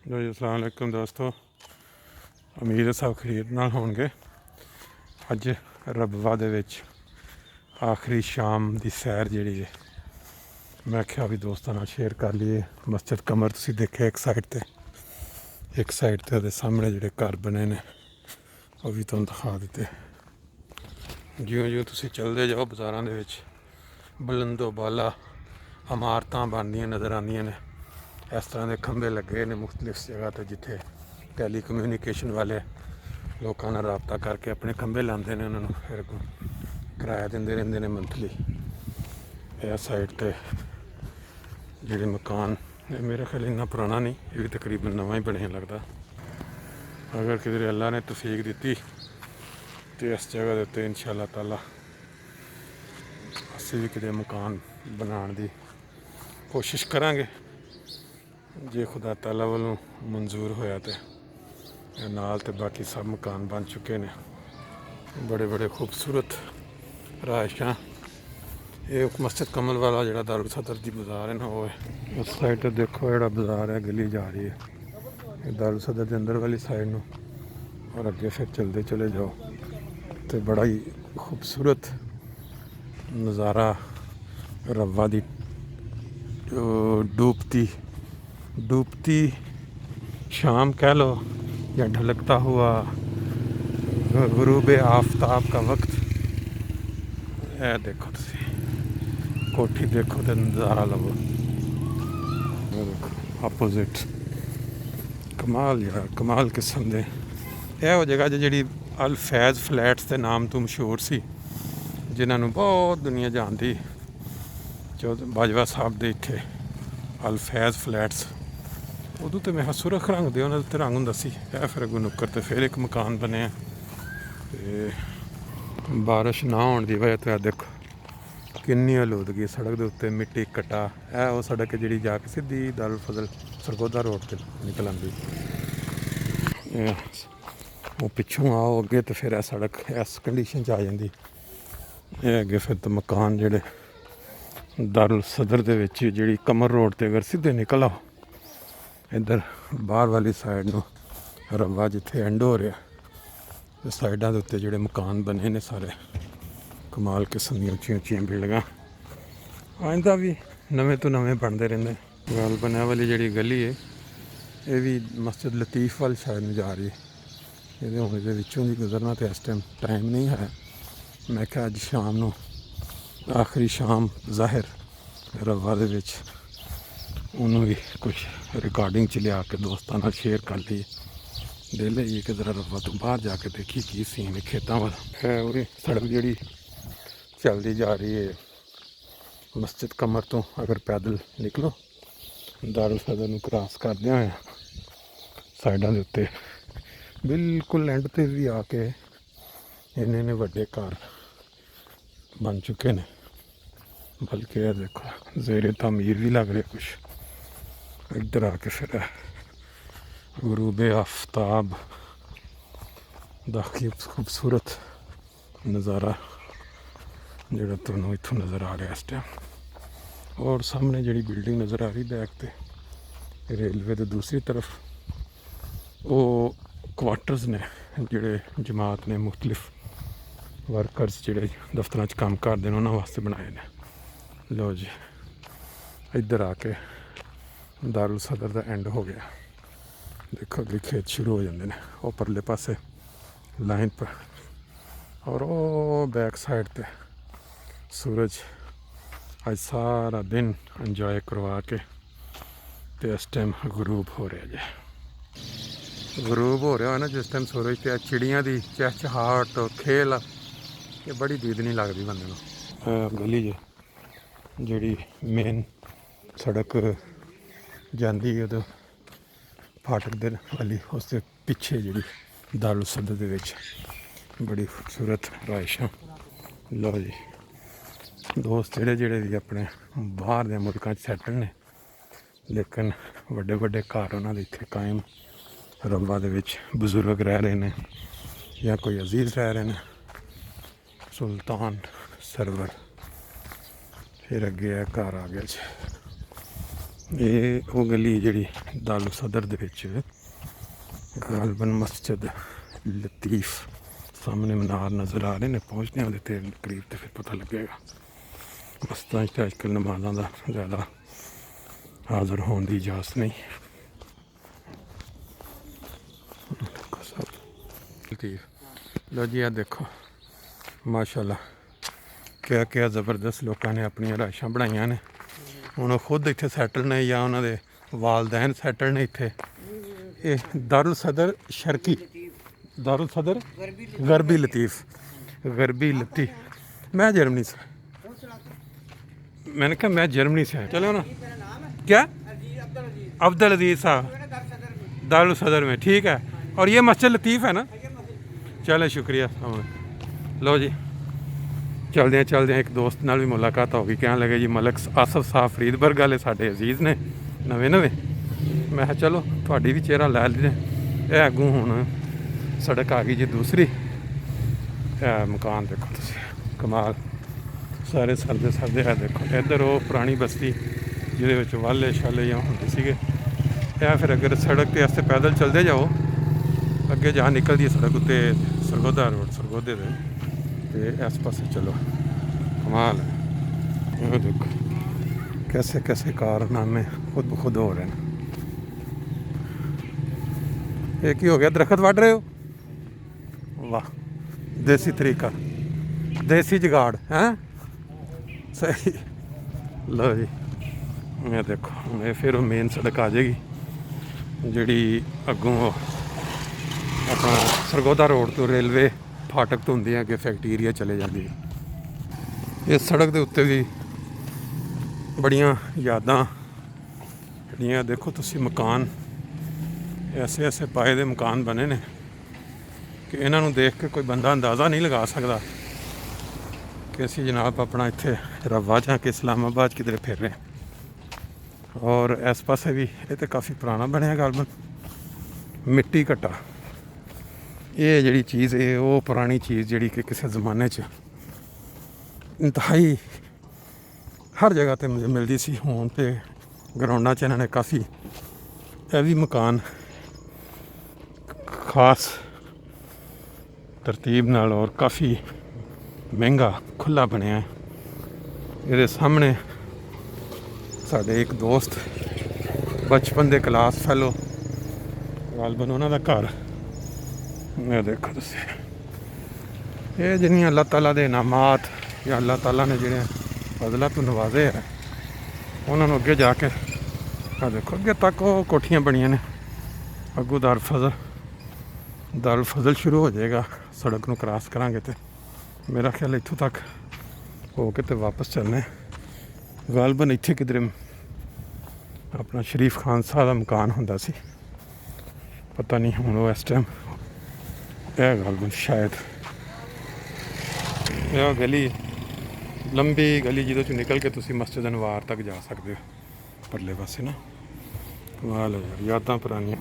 ਲੋ ਜੀ ਅਸਲਾਮ ਵਾਲੇਕੁਮ ਦੋਸਤੋ, ਉਮੀਦ ਹੈ ਸਭ ਖੈਰੀਅਤ ਨਾਲ ਹੋਣਗੇ। ਅੱਜ ਰਬਵਾ ਦੇ ਵਿੱਚ ਆਖਰੀ ਸ਼ਾਮ ਦੀ ਸੈਰ ਜਿਹੜੀ ਹੈ ਮੈਂ ਕਿਹਾ ਵੀ ਦੋਸਤਾਂ ਨਾਲ ਸ਼ੇਅਰ ਕਰ ਲਈਏ। ਮਸਜਿਦ ਕਮਰ ਤੁਸੀਂ ਦੇਖਿਆ ਇੱਕ ਸਾਈਡ 'ਤੇ ਉਹਦੇ ਸਾਹਮਣੇ ਜਿਹੜੇ ਘਰ ਬਣੇ ਨੇ ਉਹ ਵੀ ਤੁਹਾਨੂੰ ਦਿਖਾ ਦਿੱਤੇ। ਜਿਉਂ ਤੁਸੀਂ ਚੱਲਦੇ ਜਾਓ ਬਾਜ਼ਾਰਾਂ ਦੇ ਵਿੱਚ ਬੁਲੰਦੋ ਬਾਲਾ ਇਮਾਰਤਾਂ ਬਣਦੀਆਂ ਨਜ਼ਰ ਆਉਂਦੀਆਂ ਨੇ। ਇਸ ਤਰ੍ਹਾਂ ਦੇ ਖੰਭੇ ਲੱਗੇ ਨੇ ਮੁਖਤਲਿਫ ਜਗ੍ਹਾ 'ਤੇ, ਜਿੱਥੇ ਟੈਲੀ ਕਮਿਊਨੀਕੇਸ਼ਨ ਵਾਲੇ ਲੋਕਾਂ ਨਾਲ ਰਾਬਤਾ ਕਰਕੇ ਆਪਣੇ ਖੰਭੇ ਲਾਉਂਦੇ ਨੇ, ਉਹਨਾਂ ਨੂੰ ਫਿਰ ਕਿਰਾਇਆ ਦਿੰਦੇ ਰਹਿੰਦੇ ਨੇ ਮੰਥਲੀ। ਇਹ ਸਾਈਡ 'ਤੇ ਜਿਹੜੇ ਮਕਾਨ ਮੇਰੇ ਖਿਆਲ ਇੰਨਾ ਪੁਰਾਣਾ ਨਹੀਂ, ਇਹ ਵੀ ਤਕਰੀਬਨ ਨਵਾਂ ਹੀ ਬਣਿਆ ਲੱਗਦਾ। ਅਗਰ ਕਿਧਰੇ ਅੱਲਾ ਨੇ ਤੌਫੀਕ ਦਿੱਤੀ ਤੇ ਇਸ ਜਗ੍ਹਾ ਦੇ ਉੱਤੇ ਇਨਸ਼ਾ ਅੱਲਾਹ ਤਾਲਾ ਅਸੀਂ ਵੀ ਕਿਤੇ ਮਕਾਨ ਬਣਾਉਣ ਦੀ ਕੋਸ਼ਿਸ਼ ਕਰਾਂਗੇ, ਜੇ ਖੁਦਾ ਤਾਲਾ ਵੱਲੋਂ ਮਨਜ਼ੂਰ ਹੋਇਆ ਤੇ ਨਾਲ। ਤੇ ਬਾਕੀ ਸਭ ਮਕਾਨ ਬਣ ਚੁੱਕੇ ਨੇ, ਬੜੇ ਬੜੇ ਖੂਬਸੂਰਤ ਰਿਹਾਇਸ਼ਾਂ। ਇਹ ਮਸਜਿਦ ਕਮਲ ਵਾਲਾ ਜਿਹੜਾ ਦਾਰੁਲ ਸਦਰ ਦੀ ਬਾਜ਼ਾਰ ਹੈ ਨਾ, ਉਹ ਹੈ। ਉਸ ਸਾਈਡ ਤੇ ਦੇਖੋ ਜਿਹੜਾ ਬਾਜ਼ਾਰ ਹੈ, ਗਲੀ ਜਾ ਰਹੀ ਹੈ ਇਹ ਦਾਰੁਲ ਸਦਰ ਦੇ ਅੰਦਰ ਵਾਲੀ ਸਾਈਡ ਨੂੰ, ਔਰ ਅੱਗੇ ਫਿਰ ਚਲਦੇ ਚਲੇ ਜਾਓ ਤੇ ਬੜਾ ਹੀ ਖੂਬਸੂਰਤ ਨਜ਼ਾਰਾ ਰਵਾ ਦੀ डूबती शाम कह लो या ढलकता हुआ गुरूब आफ्ताब का वक्त। है देखो तुसी कोठी देखो तो नज़ारा लवो, देखो अपोजिट कमाल यार कमाल किस्म दे। यह वो जगह जी अल फैज़ फ्लैट्स के नाम तो मशहूर सी, जिन्होंने बहुत दुनिया जानती। जो बाजवा साहब के इत्थे अल फैज़ फ्लैट्स, उदों तो मैं सुरख रंग दे उन्होंने उत्ते रंग हुंदा सी। फिर अगों नुक्कर ते फिर एक मकान बने बारिश ना होने की वजह तो देखो किन्नी आलूदगी सड़क के उत्ते, मिट्टी कट्टा। है वो सड़क जी जाके सीधी दारुल फजल सरगोदा रोड पर निकल आती। वो पिछों आओ अगे तो फिर सड़क इस कंडीशन आ जाती है। अगे फिर तो मकान जेडे दारुल सदर दे विच जी कमर रोड ते अगर सीधे निकल आओ इधर बाहर वाली साइड नो रवा जिथे एंड हो रहा, साइडों के उत्ते जोड़े मकान बने ने सारे कमाल किस्म दी उच्चियां उच्चियां बिल्डिंगां आइंदा भी नवे तो नवे बनते रहंदे। गल बनया वाली जी गली है ये भी मस्जिद लतीफ वाल शायद में जा रही है। ये हुण इहदे विचों दी गुजरना तो इस टाइम नहीं है। मैं क्या अज शाम नूं आखिरी शाम ज़ाहिर रवा दे विच उन्होंने भी कुछ रिकॉर्डिंग च लिया के दोस्तों नाल शेयर कर ली, दे लीए कि जरा रवा तो बाहर जाके देखी की सीन खेतों वाला है। और सड़क जी चलती जा रही है मस्जिद कमर तो, अगर पैदल निकलो दारुल सदर नूं क्रॉस करदे होए साइडों के उत्ते बिल्कुल एंड ते भी आके इन्ने वड्डे घर बन चुके हैं। बल्कि यह देखो ज़ेरे तमीर भी लग रहे कुछ। इधर आके फिर गुरूब आफ्ताब दा खूबसूरत नज़ारा जोड़ा तुहानूं इत्थों नज़र आ रहा इस टाइम। और सामने जी बिल्डिंग नज़र आ रही बैक ते रेलवे के दूसरी तरफ वो क्वार्टर्स ने जोड़े जमात ने मुख्तलिफ वर्कर्स जोड़े दफ्तर काम करते हैं उन्होंने वास्ते बनाए ने। लो जी इधर आके दारुल सदर का एंड हो गया। देखो अगे खेत शुरू हो जाते हैं वो परले पासे लाइन पर, और वो बैक साइड पे सूरज आज सारा दिन इंजॉय करवा के ते इस टाइम गरूब हो रहा जी। गरूब हो रहा है ना जिस टाइम सूरज पे चिड़ियाँ की चहचहाहट खेल ये बड़ी दीद नहीं लगती बंदे नूं। गली जी मेन सड़क जाती है तो फाटक दे वाली उसके पिछे जी दारुल सदर दे विच बड़ी खूबसूरत रिहाइशां। लो जी दोस्त जेड़े भी अपने बाहर दे मुल्कां सैटल ने, लेकिन वड्डे वड्डे घर उन्हां दे इत्थे कायम रवा दे विच बजुर्ग रह रहे हैं या कोई अजीज़ रह रहे हैं। सुल्तान सरवर फिर अगे घर आ गया जी। ਇਹ ਉਹ ਗਲੀ ਜਿਹੜੀ ਦਾਰੂ ਸਦਰ ਦੇ ਵਿੱਚ ਗਾਲਬਨ ਮਸਜਿਦ ਲਤੀਫ ਸਾਹਮਣੇ ਮਨਾਰ ਨਜ਼ਰ ਆ ਰਹੇ ਨੇ। ਪਹੁੰਚਦੇ ਹਾਂ ਉਹਦੇ ਤੇ ਕਰੀਬ ਤੇ ਫਿਰ ਪਤਾ ਲੱਗੇਗਾ। ਮਸਤਾਂ 'ਚ ਅੱਜ ਕੱਲ੍ਹ ਨਮਾਜ਼ਾਂ ਦਾ ਜ਼ਿਆਦਾ ਹਾਜ਼ਰ ਹੋਣ ਦੀ ਇਜਾਜ਼ਤ ਨਹੀਂ। ਲਤੀਫ ਲੋ ਜੀ ਆ ਦੇਖੋ ਮਾਸ਼ਾਅੱਲਾ ਕਿਆ ਜ਼ਬਰਦਸਤ ਲੋਕਾਂ ਨੇ ਆਪਣੀਆਂ ਰਾਇਸ਼ਾਂ ਬਣਾਈਆਂ ਨੇ। ਹੁਣ ਉਹ ਖੁਦ ਇੱਥੇ ਸੈਟਲ ਨੇ ਜਾਂ ਉਹਨਾਂ ਦੇ ਵਾਲਦੈਨ ਸੈਟਲ ਨੇ ਇੱਥੇ। ਇਹ ਦਾਰੁਲ ਸਦਰ ਸ਼ਰਕੀ दारुल सदर गरबी लतीफ़। मैं जर्मनी से, मैंने कहा मैं जर्मनी से। चलो ना क्या अब्दुल अजीज़ साहब दारुल सदर में, ठीक है। और ये मस्जिद लतीफ़ है ना। चलो शुक्रिया। लो जी चलते हैं एक दोस्त नाल भी मुलाकात होगी। कहने लगे जी मलक आसफ साहब फरीदबर्ग वाले साडे अजीज़ ने नवे। मैं कहा चलो थोड़ी भी चेहरा लै लें। अगों हुण सड़क आ गई जी दूसरी। मकान देखो तुसी कमाल सारे सरदे है। देखो इधर वो पुरानी बस्ती जिहदे विच वाले शाले जां हुंदे सीगे। फिर अगर सड़क के वास्ते पैदल चलते जाओ अगे जहाँ निकलती है सड़क उत्ते सरगोदा रोड सरगोदे दे इस पासे चलो। कमाल है। देखो कैसे कारनामे खुद ब खुद हो रहे हैं। एक ही हो गया दरख्त वढ़ रहे हो, वाह देसी तरीका देसी जुगाड़ हैं सही। लो जी मैं देखो मैं फिर मेन सड़क आ जाएगी जी अगों अपना सरगोदा रोड तो रेलवे फाटक तो होंगे अगे फैक्ट्री एरिया चले जाती है। इस सड़क के उत्ते भी बड़ियां यादां जड़ियां देखो तुसी मकान ऐसे पाए दे मकान बने ने कि इन्हों देख के कोई बंदा अंदाज़ा नहीं लगा सकता कि असी जनाब अपना इत्थे रवा जां कि इस्लामाबाद किधरे फिर रहे हैं। और इस पासे भी ये तो काफ़ी पुराना बनया गालबन मिट्टी घट्टा। ये जी चीज़ है वो पुरानी चीज़ जी कि किसी ज़माने च इंतहाई हर जगह पर मुझे मिलती सी। हुण तो ग्राउंडा च इन्होंने काफ़ी हैवी मकान खास तरतीब नाल और काफ़ी महंगा खुला बनया है। ये सामने साढ़े एक दोस्त बचपन के क्लास फैलो गालबन उन्होंने घर। मैं देखो तुसी ये जिन्नियां अल्लाह ताला दे इनामात या अल्लाह ताला ने जिहड़े फजला तो नवाजे है उन्होंने अगे जाके देखो अगे तक वो कोठियाँ बनिया ने। अगू दारुल फजल शुरू हो जाएगा। सड़क को क्रॉस करांगे तो मेरा ख्याल इत्थों तक हो के तो वापस चलने। गालबन इत्थे किधरे अपना शरीफ खान साहब का मकान हुंदा सी, पता नहीं हुण वो इस टाइम गालबन शायद यह गली लंबी गली जिदे चों निकल के तुसी मस्जिद अनवार तक जा सकते हो परले पासे ना। कमाल है यादां पुरानियां।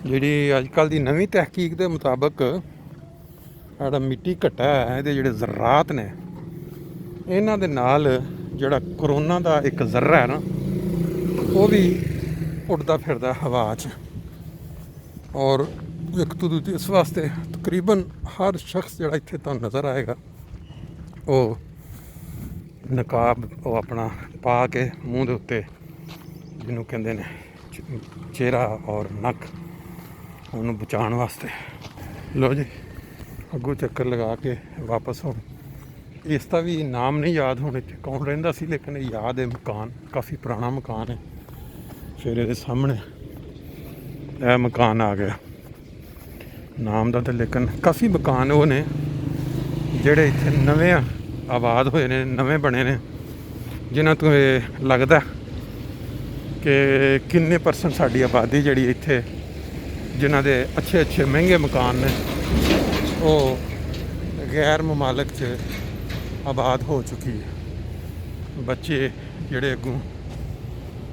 जी अजकल की नवीं तहकीक के मुताबिक साड़ा मिट्टी घट्टा है ये जोड़े ज़रात ने इन्हां दे नाल जोड़ा करोना का एक ज़र्रा है ना वो भी उड़ता फिरदा हवा च। और एक तो दूसरी इस वास्ते तकरीबन हर शख्स जोड़ा इत्थे तुहानूं नज़र आएगा वो नकाब वो अपना पा के मूँह दे उत्ते जिन्हों कहते ने चेहरा और नक उन्होंने बचाने वास्ते। लो जी अगों चक्कर लगा के वापस हो। इसका भी नाम नहीं याद होने कौन रहिंदा सी लेकिन याद है मकान काफ़ी पुराना मकान है। फिर ये सामने यह मकान आ गया नाम का तो लेकिन काफ़ी मकान वो ने जेड़े इत्थे नवे आबाद होए ने नवे बने ने जिन्हां तो ये लगता कि किन्ने परसेंट साडी आबादी जिहड़ी इत्थे जिन्हां दे अच्छे महंगे मकान ने वो गैर ममालक च आबाद हो चुकी है। बच्चे जिहड़े अगों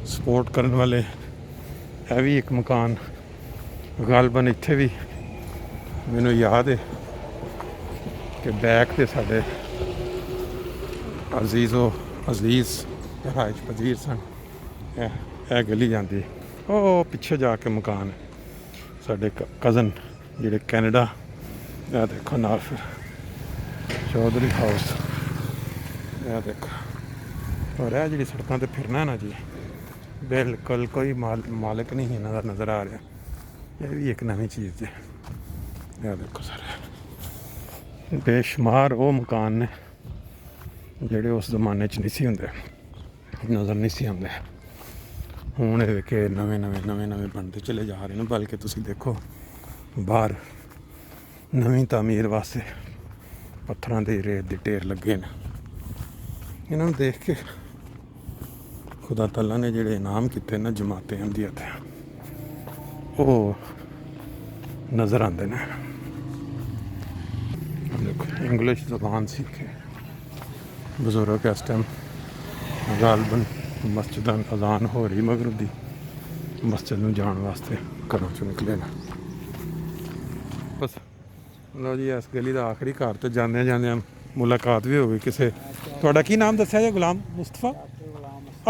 सपोर्ट करने वाले है भी एक मकान गालबन इत्थे भी मैनूं याद है कि बैक ते साडे अजीज़ रहायश पजीर सन ਇਹ ਗਲੀ ਜਾਂਦੀ ਉਹ ਪਿੱਛੇ ਜਾ ਕੇ ਮਕਾਨ ਸਾਡੇ ਕਜ਼ਨ ਜਿਹੜੇ ਕੈਨੇਡਾ। ਇਹ ਦੇਖੋ ਨਾਲ ਫਿਰ ਚੌਧਰੀ ਹਾਊਸ। ਇਹ ਦੇਖੋ ਔਰ ਇਹ ਜਿਹੜੀ ਸੜਕਾਂ 'ਤੇ ਫਿਰਨਾ ਨਾ ਜੀ ਬਿਲਕੁਲ ਕੋਈ ਮਾਲਕ ਨਹੀਂ ਇਹਨਾਂ ਦਾ ਨਜ਼ਰ ਆ ਰਿਹਾ। ਇਹ ਵੀ ਇੱਕ ਨਵੀਂ ਚੀਜ਼ ਜੀ। ਇਹ ਦੇਖੋ ਸਾਰੇ ਬੇਸ਼ੁਮਾਰ ਉਹ ਮਕਾਨ ਨੇ ਜਿਹੜੇ ਉਸ ਜ਼ਮਾਨੇ 'ਚ ਨਹੀਂ ਸੀ ਹੁੰਦੇ, ਨਜ਼ਰ ਨਹੀਂ ਸੀ ਆਉਂਦੇ। ਹੁਣ ਇਹ ਕਿ ਨਵੇਂ ਬਣਦੇ ਚਲੇ ਜਾ ਰਹੇ ਨੇ। ਬਲਕਿ ਤੁਸੀਂ ਦੇਖੋ ਬਾਹਰ ਨਵੀਂ ਤਾਮੀਰ ਵਾਸਤੇ ਪੱਥਰਾਂ ਦੇ ਰੇਤ ਦੇ ਢੇਰ ਲੱਗੇ ਨੇ। ਇਹਨਾਂ ਨੂੰ ਦੇਖ ਕੇ ਖੁਦਾ ਤਾਲਾ ਨੇ ਜਿਹੜੇ ਇਨਾਮ ਕੀਤੇ ਨਾ ਜਮਾਤੇ ਅੰਦੀਆਂ ਤੇ ਉਹ ਨਜ਼ਰ ਆਉਂਦੇ ਨੇ। ਦੇਖੋ ਇੰਗਲਿਸ਼ ਜ਼ਬਾਨ ਸਿੱਖੇ ਬਜ਼ੁਰਗ ਇਸ ਟਾਈਮ ਗਾਲਬਨ ਮਸਜਿਦਾਂ ਅਜ਼ਾਨ ਹੋ ਰਹੀ ਮਗਰਬ ਦੀ, ਮਸਜਿਦ ਨੂੰ ਜਾਣ ਵਾਸਤੇ ਘਰੋਂ ਚੋਂ ਨਿਕਲੇ ਨਾ। ਬਸ ਲਓ ਜੀ ਇਸ ਗਲੀ ਦਾ ਆਖਰੀ ਘਰ ਤੇ ਜਾਂਦਿਆਂ ਮੁਲਾਕਾਤ ਵੀ ਹੋ ਗਈ ਕਿਸੇ। ਤੁਹਾਡਾ ਕੀ ਨਾਮ ਦੱਸਿਆ ਜੀ? ਗੁਲਾਮ ਮੁਸਤਫਾ।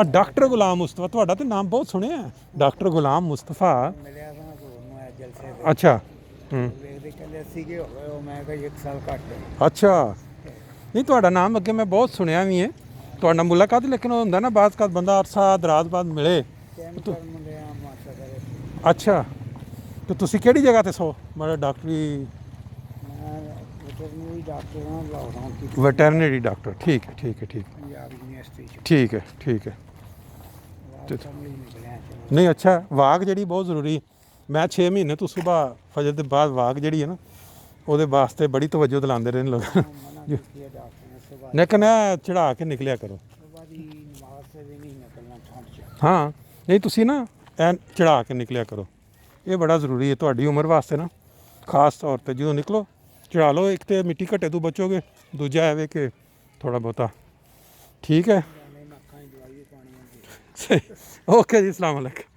ਡਾਕਟਰ ਗੁਲਾਮ ਮੁਸਤਫਾ। ਤੁਹਾਡਾ ਤਾਂ ਨਾਮ ਬਹੁਤ ਸੁਣਿਆ, ਡਾਕਟਰ ਗੁਲਾਮ ਮੁਸਤਫਾ। ਅੱਛਾ ਅੱਛਾ ਨਹੀਂ ਤੁਹਾਡਾ ਨਾਮ ਅੱਗੇ ਮੈਂ ਬਹੁਤ ਸੁਣਿਆ ਵੀ ਹੈ ਤੁਹਾਡਾ ਮੁਲਾਕਾਤ, ਲੇਕਿਨ ਉਹ ਹੁੰਦਾ ਨਾ ਬਾਅਦ ਕਦ ਬੰਦਾ ਅਰਸਾ ਦਰਾਜ਼ ਬਾਅਦ ਮਿਲੇ। ਅੱਛਾ ਤੇ ਤੁਸੀਂ ਕਿਹੜੀ ਜਗ੍ਹਾ ਤੇ ਸੋ ਮਤਲਬ ਡਾਕਟਰੀ? Veterinary doctor. ਠੀਕ ਹੈ ਨਹੀਂ ਅੱਛਾ ਵਾਕ ਜਿਹੜੀ ਬਹੁਤ ਜ਼ਰੂਰੀ। ਮੈਂ 6 ਮਹੀਨੇ ਤੋਂ ਸੁਬਾਹ ਫਜਰ ਦੇ ਬਾਅਦ ਵਾਕ ਜਿਹੜੀ ਹੈ ਨਾ ਉਹਦੇ ਵਾਸਤੇ ਬੜੀ ਤਵੱਜੋ ਦਿਲਾਉਂਦੇ ਰਹੇ ਲੋਕ। ਲੇਕਿਨ ਚੜਾ ਕੇ ਨਿਕਲਿਆ ਕਰੋ। ਹਾਂ ਨਹੀਂ ਤੁਸੀਂ ਨਾ ਐ ਚੜਾ ਕੇ ਨਿਕਲਿਆ ਕਰੋ, ਇਹ ਬੜਾ ਜ਼ਰੂਰੀ ਹੈ ਤੁਹਾਡੀ ਉਮਰ ਵਾਸਤੇ ਨਾ। ਖਾਸ ਤੌਰ 'ਤੇ ਜਦੋਂ ਨਿਕਲੋ ਚੜਾ ਲਓ। ਇੱਕ ਤਾਂ ਮਿੱਟੀ ਘੱਟੇ ਤੋਂ ਬਚੋਗੇ, ਦੂਜਾ ਐਵੇਂ ਕਿ ਥੋੜ੍ਹਾ ਬਹੁਤਾ ਠੀਕ ਹੈ। ਓਕੇ ਜੀ, ਅਸਲਾਮ ਵਾਲੇਕੁਮ।